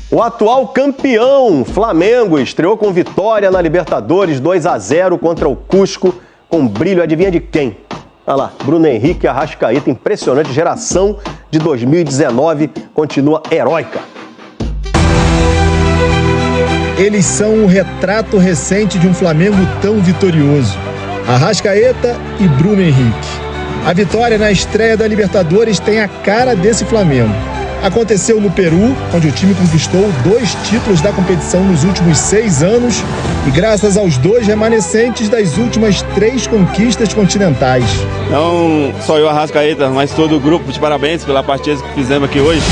O atual campeão, Flamengo, estreou com vitória na Libertadores 2-0 contra o Cusco, com brilho, adivinha de quem? Olha lá, Bruno Henrique e Arrascaeta, impressionante, geração de 2019, continua heróica. Eles são o retrato recente de um Flamengo tão vitorioso. Arrascaeta e Bruno Henrique. A vitória na estreia da Libertadores tem a cara desse Flamengo. Aconteceu no Peru, onde o time conquistou 2 títulos da competição nos últimos 6 anos e graças aos 2 remanescentes das últimas 3 conquistas continentais. Não só eu, Arrascaeta, mas todo o grupo, de parabéns pela partida que fizemos aqui hoje.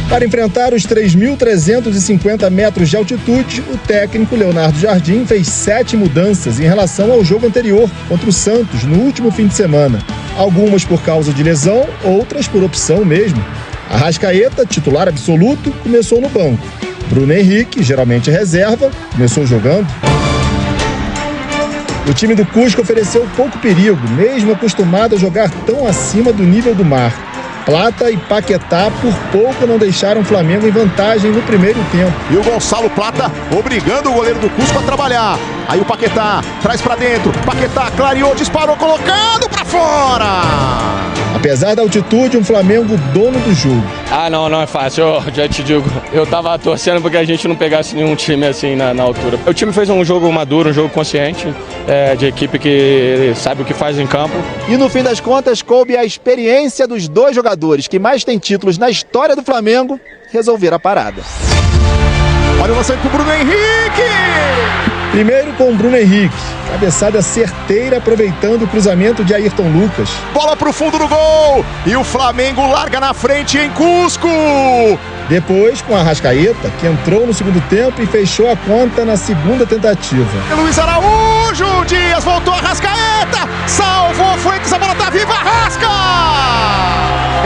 Para enfrentar os 3.350 metros de altitude, o técnico Leonardo Jardim fez 7 mudanças em relação ao jogo anterior contra o Santos no último fim de semana. Algumas por causa de lesão, outras por opção mesmo. Arrascaeta, titular absoluto, começou no banco. Bruno Henrique, geralmente reserva, começou jogando. O time do Cusco ofereceu pouco perigo, mesmo acostumado a jogar tão acima do nível do mar. Plata e Paquetá por pouco não deixaram o Flamengo em vantagem no primeiro tempo. E o Gonçalo Plata obrigando o goleiro do Cusco a trabalhar. Aí o Paquetá traz pra dentro. Paquetá clareou, disparou, colocando pra fora. Apesar da altitude, um Flamengo dono do jogo. Não é fácil, eu já te digo. Eu tava torcendo porque a gente não pegasse nenhum time assim na altura. O time fez um jogo maduro, um jogo consciente, de equipe que sabe o que faz em campo. E no fim das contas, coube a experiência dos 2 jogadores que mais têm títulos na história do Flamengo resolver a parada. Olha o lançamento pro Bruno Henrique! Primeiro com o Bruno Henrique, cabeçada certeira aproveitando o cruzamento de Ayrton Lucas. Bola pro fundo do gol e o Flamengo larga na frente em Cusco. Depois com a Arrascaeta, que entrou no segundo tempo e fechou a conta na segunda tentativa. Luiz Araújo, Dias voltou a Arrascaeta, salvou Fuentes, a bola tá viva, Arrasca!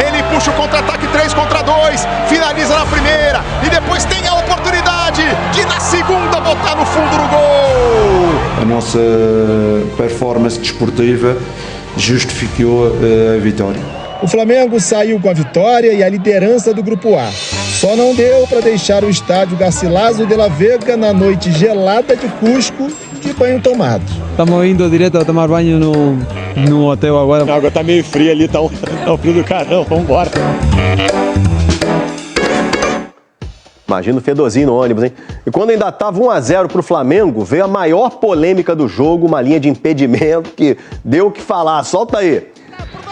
Ele puxa o contra-ataque 3 contra 2, finaliza na primeira e depois tem a oportunidade de na segunda botar no fundo do gol. A nossa performance desportiva justificou a vitória. O Flamengo saiu com a vitória e a liderança do Grupo A. Só não deu para deixar o estádio Garcilaso de la Vega na noite gelada de Cusco de banho tomado. Estamos indo direto a tomar banho no hotel agora. A água tá meio fria ali, tá o frio do caramba, vamos embora. Imagina o fedorzinho no ônibus, hein? E quando ainda estava 1-0 pro Flamengo, veio a maior polêmica do jogo, uma linha de impedimento que deu o que falar. Solta aí.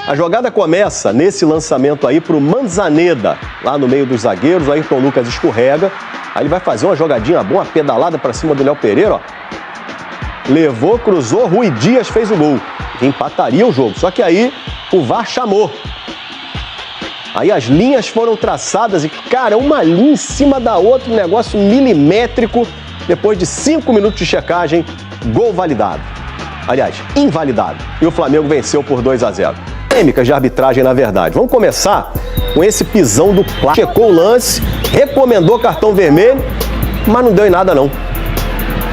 A jogada começa nesse lançamento aí pro Manzaneda, lá no meio dos zagueiros. O Ayrton Lucas escorrega. Aí ele vai fazer uma jogadinha boa, uma pedalada pra cima do Léo Pereira, ó. Levou, cruzou, Rui Dias fez o gol. Que empataria o jogo. Só que aí o VAR chamou. Aí as linhas foram traçadas e, cara, uma linha em cima da outra, um negócio milimétrico. Depois de 5 minutos de checagem, gol validado. Aliás, invalidado. E o Flamengo venceu por 2-0. Polêmicas de arbitragem, na verdade. Vamos começar com esse pisão do Plata. Checou o lance, recomendou cartão vermelho, mas não deu em nada, não.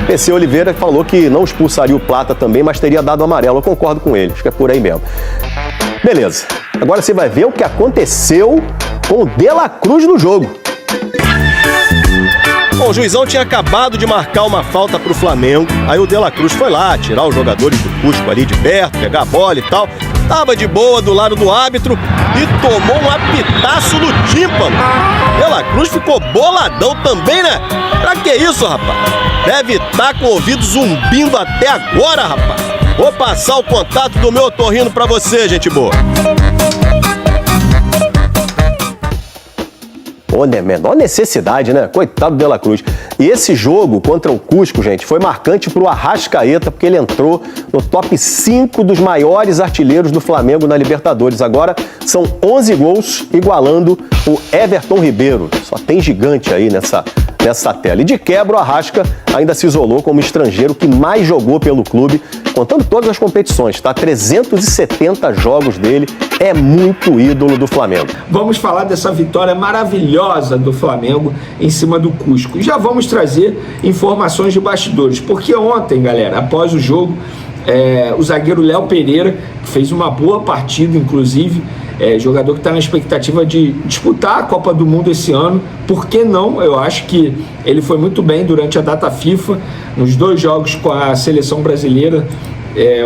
PC Oliveira falou que não expulsaria o Plata também, mas teria dado amarelo. Eu concordo com ele, acho que é por aí mesmo. Beleza. Agora você vai ver o que aconteceu com o De La Cruz no jogo. Bom, o juizão tinha acabado de marcar uma falta pro Flamengo. Aí o De La Cruz foi lá tirar os jogadores do Cusco ali de perto, pegar a bola e tal. Tava de boa do lado do árbitro e tomou um apitaço no tímpano. De La Cruz ficou boladão também, né? Pra que isso, rapaz? Deve estar com o ouvido zumbindo até agora, rapaz. Vou passar o contato do meu otorrino pra você, gente boa. Pô, né? Menor necessidade, né? Coitado do De La Cruz. E esse jogo contra o Cusco, gente, foi marcante pro Arrascaeta, porque ele entrou no top 5 dos maiores artilheiros do Flamengo na Libertadores. Agora são 11 gols, igualando o Everton Ribeiro. Só tem gigante aí nessa tela. E de quebra, o Arrasca ainda se isolou como estrangeiro que mais jogou pelo clube, contando todas as competições, tá? 370 jogos dele, é muito ídolo do Flamengo. Vamos falar dessa vitória maravilhosa do Flamengo em cima do Cusco. E já vamos trazer informações de bastidores, porque ontem, galera, após o jogo, o zagueiro Léo Pereira, que fez uma boa partida, inclusive, jogador que está na expectativa de disputar a Copa do Mundo esse ano. Por que não? Eu acho que ele foi muito bem durante a data FIFA, nos 2 jogos com a seleção brasileira.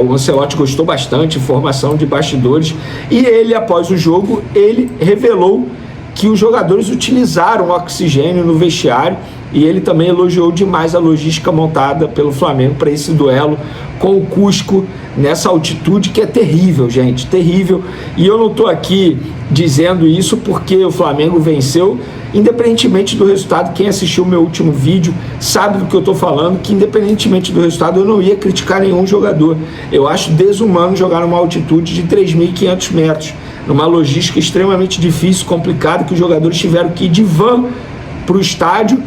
O Ancelotti gostou bastante, informação de bastidores, e ele, após o jogo, ele revelou que os jogadores utilizaram oxigênio no vestiário, e ele também elogiou demais a logística montada pelo Flamengo para esse duelo com o Cusco nessa altitude que é terrível, gente, terrível. E eu não estou aqui dizendo isso porque o Flamengo venceu, independentemente do resultado. Quem assistiu o meu último vídeo sabe do que eu estou falando, que independentemente do resultado eu não ia criticar nenhum jogador. Eu acho desumano jogar numa altitude de 3.500 metros, numa logística extremamente difícil, complicada, que os jogadores tiveram que ir de van para o estádio,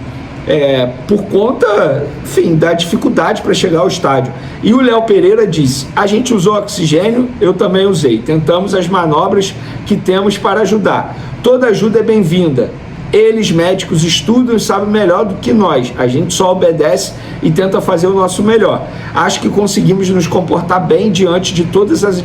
por conta, enfim, da dificuldade para chegar ao estádio. E o Léo Pereira disse: a gente usou oxigênio, eu também usei, tentamos as manobras que temos para ajudar, toda ajuda é bem-vinda. Eles, médicos, estudam e sabem melhor do que nós. A gente só obedece e tenta fazer o nosso melhor. Acho que conseguimos nos comportar bem diante de todas as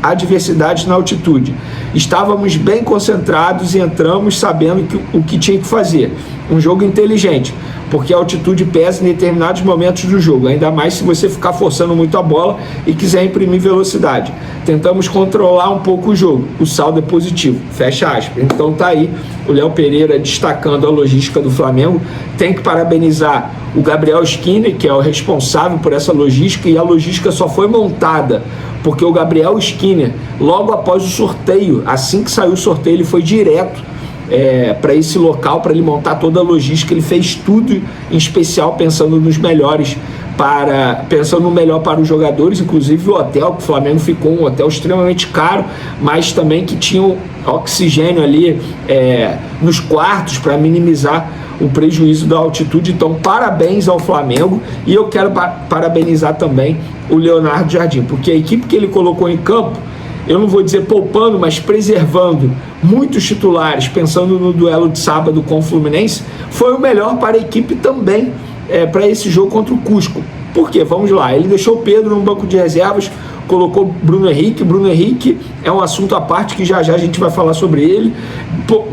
adversidades na altitude. Estávamos bem concentrados e entramos sabendo o que tinha que fazer. Um jogo inteligente, porque a altitude pesa em determinados momentos do jogo, ainda mais se você ficar forçando muito a bola e quiser imprimir velocidade. Tentamos controlar um pouco o jogo, o saldo é positivo, fecha aspas. Então tá aí o Léo Pereira destacando a logística do Flamengo. Tem que parabenizar o Gabriel Skinner, que é o responsável por essa logística, e a logística só foi montada porque o Gabriel Skinner, logo após o sorteio, assim que saiu o sorteio, ele foi direto para esse local, para ele montar toda a logística. Ele fez tudo em especial pensando nos melhores, pensando no melhor para os jogadores, inclusive o hotel, que o Flamengo ficou um hotel extremamente caro, mas também que tinha oxigênio ali nos quartos para minimizar o prejuízo da altitude. Então, parabéns ao Flamengo, e eu quero parabenizar também o Leonardo Jardim, porque a equipe que ele colocou em campo, eu não vou dizer poupando, mas preservando muitos titulares, pensando no duelo de sábado com o Fluminense, foi o melhor para a equipe também, para esse jogo contra o Cusco. Por quê? Vamos lá, ele deixou o Pedro no banco de reservas, colocou Bruno Henrique. Bruno Henrique é um assunto à parte que já já a gente vai falar sobre ele.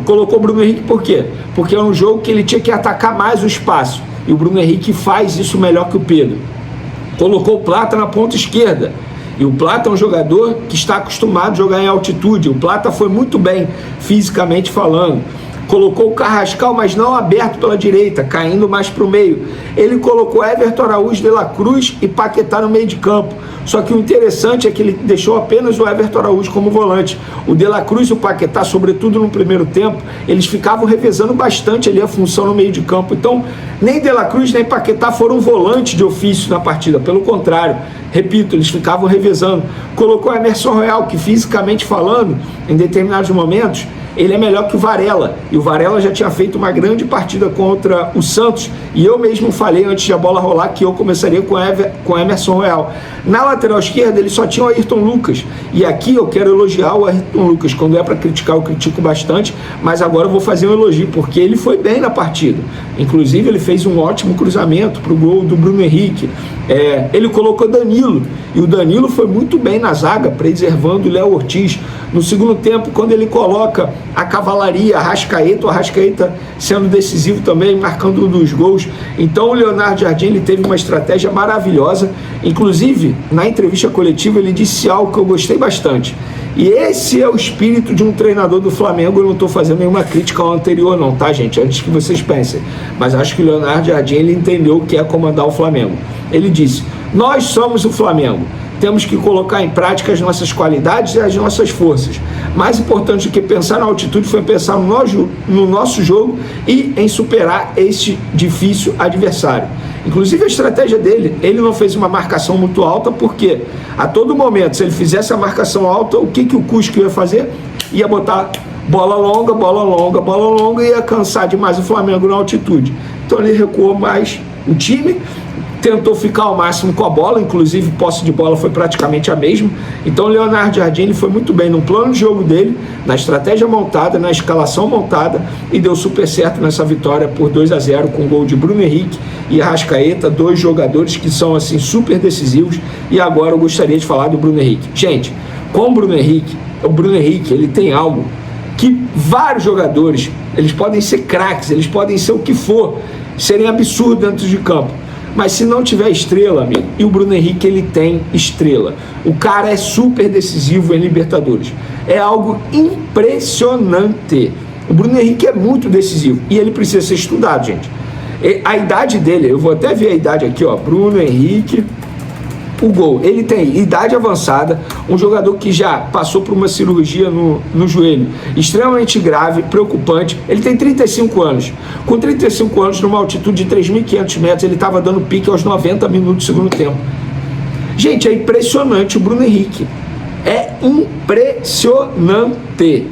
Colocou Bruno Henrique por quê? Porque é um jogo que ele tinha que atacar mais o espaço, e o Bruno Henrique faz isso melhor que o Pedro. Colocou o Plata na ponta esquerda, e o Plata é um jogador que está acostumado a jogar em altitude. O Plata foi muito bem fisicamente falando. Colocou o Carrascal, mas não aberto pela direita, caindo mais para o meio. Ele colocou Everton Araújo, De La Cruz e Paquetá no meio de campo. Só que o interessante é que ele deixou apenas o Everton Araújo como volante. O De La Cruz e o Paquetá, sobretudo no primeiro tempo, eles ficavam revezando bastante ali a função no meio de campo. Então, nem De La Cruz nem Paquetá foram volantes de ofício na partida. Pelo contrário, repito, eles ficavam revezando. Colocou Emerson Royal, que fisicamente falando, em determinados momentos, ele é melhor que o Varela, e o Varela já tinha feito uma grande partida contra o Santos, e eu mesmo falei antes de a bola rolar que eu começaria com Emerson Royal. Na lateral esquerda ele só tinha o Ayrton Lucas, e aqui eu quero elogiar o Ayrton Lucas. Quando é para criticar eu critico bastante, mas agora eu vou fazer um elogio, porque ele foi bem na partida. Inclusive ele fez um ótimo cruzamento para o gol do Bruno Henrique. Ele colocou Danilo, e o Danilo foi muito bem na zaga, preservando o Léo Ortiz. No segundo tempo, quando ele coloca a cavalaria, o Arrascaeta sendo decisivo também, marcando um dos gols. Então o Leonardo Jardim, ele teve uma estratégia maravilhosa. Inclusive, na entrevista coletiva, ele disse algo que eu gostei bastante. E esse é o espírito de um treinador do Flamengo. Eu não estou fazendo nenhuma crítica ao anterior não, tá, gente? Antes que vocês pensem. Mas acho que o Leonardo Jardim, ele entendeu o que é comandar o Flamengo. Ele disse: nós somos o Flamengo. Temos que colocar em prática as nossas qualidades e as nossas forças. Mais importante do que pensar na altitude foi pensar no nosso jogo e em superar este difícil adversário. Inclusive a estratégia dele, ele não fez uma marcação muito alta, porque a todo momento, se ele fizesse a marcação alta, o que o Cusco ia fazer? Ia botar bola longa, e ia cansar demais o Flamengo na altitude. Então ele recuou mais o time, tentou ficar ao máximo com a bola, inclusive posse de bola foi praticamente a mesma. Então o Leonardo Jardim, ele foi muito bem no plano de jogo dele, na estratégia montada, na escalação montada, e deu super certo nessa vitória por 2-0 com o gol de Bruno Henrique e Arrascaeta, dois jogadores que são assim super decisivos. E agora eu gostaria de falar do Bruno Henrique. Gente, com o Bruno Henrique, o Bruno Henrique, ele tem algo que vários jogadores, eles podem ser craques, eles podem ser o que for, serem absurdos dentro de campo. Mas se não tiver estrela, amigo, e o Bruno Henrique, ele tem estrela. O cara é super decisivo em Libertadores. É algo impressionante. O Bruno Henrique é muito decisivo e ele precisa ser estudado, gente. A idade dele, eu vou até ver a idade aqui, ó, Bruno Henrique, o gol. Ele tem idade avançada, um jogador que já passou por uma cirurgia no joelho, extremamente grave, preocupante. Ele tem 35 anos. Com 35 anos, numa altitude de 3.500 metros, ele estava dando pique aos 90 minutos do segundo tempo. Gente, é impressionante o Bruno Henrique. É impressionante.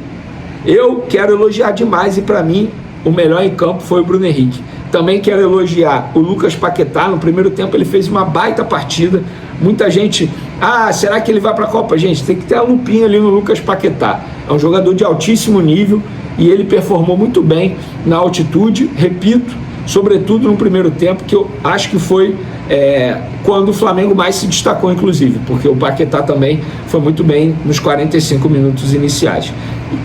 Eu quero elogiar demais e, para mim, o melhor em campo foi o Bruno Henrique. Também quero elogiar o Lucas Paquetá. No primeiro tempo ele fez uma baita partida. Muita gente, será que ele vai para a Copa? Gente, tem que ter a lupinha ali no Lucas Paquetá. É um jogador de altíssimo nível e ele performou muito bem na altitude, repito, sobretudo no primeiro tempo, que eu acho que foi quando o Flamengo mais se destacou, inclusive, porque o Paquetá também foi muito bem nos 45 minutos iniciais.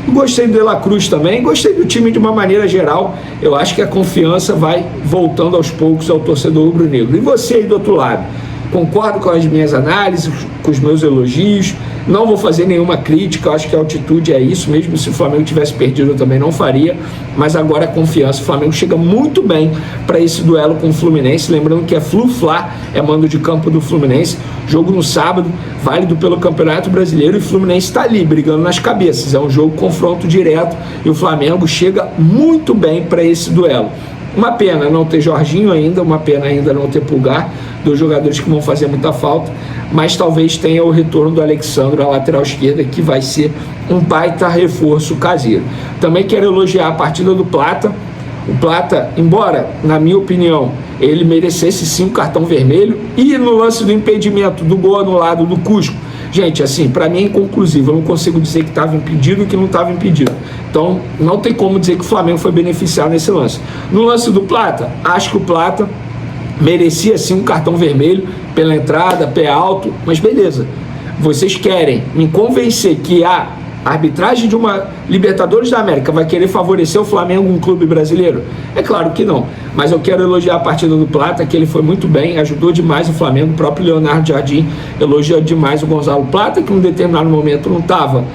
Gostei do De La Cruz também, gostei do time de uma maneira geral. Eu acho que a confiança vai voltando aos poucos ao torcedor rubro-negro. E você aí do outro lado? Concordo com as minhas análises, com os meus elogios, não vou fazer nenhuma crítica, eu acho que a altitude é isso, mesmo se o Flamengo tivesse perdido eu também não faria, mas agora a confiança, o Flamengo chega muito bem para esse duelo com o Fluminense, lembrando que é Flu-Fla, é mando de campo do Fluminense, jogo no sábado, válido pelo Campeonato Brasileiro, e o Fluminense está ali, brigando nas cabeças, é um jogo confronto direto, e o Flamengo chega muito bem para esse duelo. Uma pena não ter Jorginho ainda, uma pena ainda não ter Pulgar, dois jogadores que vão fazer muita falta, mas talvez tenha o retorno do Alexandre à lateral esquerda, que vai ser um baita reforço caseiro. Também quero elogiar a partida do Plata. O Plata, embora, na minha opinião, ele merecesse sim um cartão vermelho, e no lance do impedimento do gol anulado do Cusco, gente, assim, para mim é inconclusivo, eu não consigo dizer que estava impedido e que não estava impedido. Então, não tem como dizer que o Flamengo foi beneficiado nesse lance. No lance do Plata, acho que o Plata merecia sim um cartão vermelho pela entrada, pé alto, mas beleza. Vocês querem me convencer que a arbitragem de uma Libertadores da América vai querer favorecer o Flamengo, um clube brasileiro? É claro que não, mas eu quero elogiar a partida do Plata, que ele foi muito bem, ajudou demais o Flamengo. O próprio Leonardo Jardim elogiou demais o Gonzalo Plata, que em um determinado momento não estava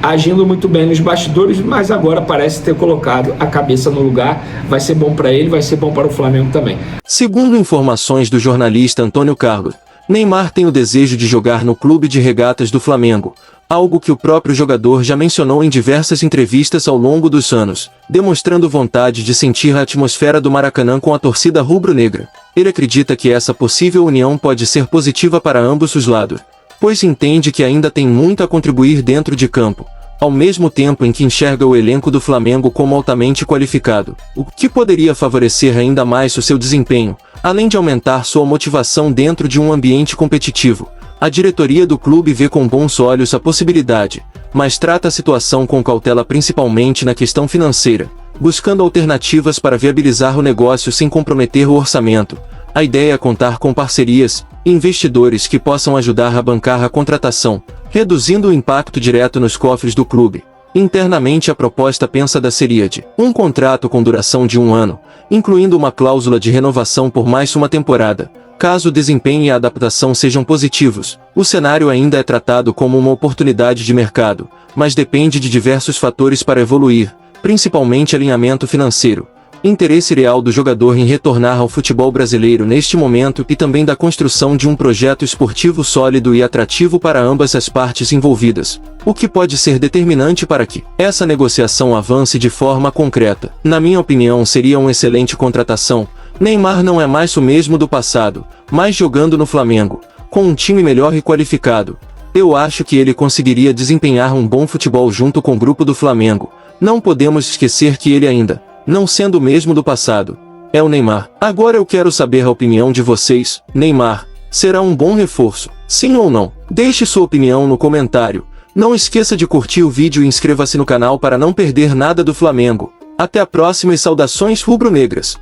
agindo muito bem nos bastidores, mas agora parece ter colocado a cabeça no lugar. Vai ser bom para ele, vai ser bom para o Flamengo também. Segundo informações do jornalista Antônio Carlos, Neymar tem o desejo de jogar no Clube de Regatas do Flamengo, algo que o próprio jogador já mencionou em diversas entrevistas ao longo dos anos, demonstrando vontade de sentir a atmosfera do Maracanã com a torcida rubro-negra. Ele acredita que essa possível união pode ser positiva para ambos os lados, pois entende que ainda tem muito a contribuir dentro de campo, ao mesmo tempo em que enxerga o elenco do Flamengo como altamente qualificado, o que poderia favorecer ainda mais o seu desempenho, além de aumentar sua motivação dentro de um ambiente competitivo. A diretoria do clube vê com bons olhos a possibilidade, mas trata a situação com cautela, principalmente na questão financeira, buscando alternativas para viabilizar o negócio sem comprometer o orçamento. A ideia é contar com parcerias e investidores que possam ajudar a bancar a contratação, reduzindo o impacto direto nos cofres do clube. Internamente, a proposta pensa da seria de um contrato com duração de 1 ano, incluindo uma cláusula de renovação por mais uma temporada. Caso o desempenho e a adaptação sejam positivos, o cenário ainda é tratado como uma oportunidade de mercado, mas depende de diversos fatores para evoluir, principalmente alinhamento financeiro, interesse real do jogador em retornar ao futebol brasileiro neste momento e também da construção de um projeto esportivo sólido e atrativo para ambas as partes envolvidas, o que pode ser determinante para que essa negociação avance de forma concreta. Na minha opinião, seria uma excelente contratação. Neymar não é mais o mesmo do passado, mas jogando no Flamengo, com um time melhor e qualificado, eu acho que ele conseguiria desempenhar um bom futebol junto com o grupo do Flamengo. Não podemos esquecer que ele ainda, não sendo o mesmo do passado, é o Neymar. Agora eu quero saber a opinião de vocês. Neymar será um bom reforço, sim ou não? Deixe sua opinião no comentário. Não esqueça de curtir o vídeo e inscreva-se no canal para não perder nada do Flamengo. Até a próxima e saudações rubro-negras.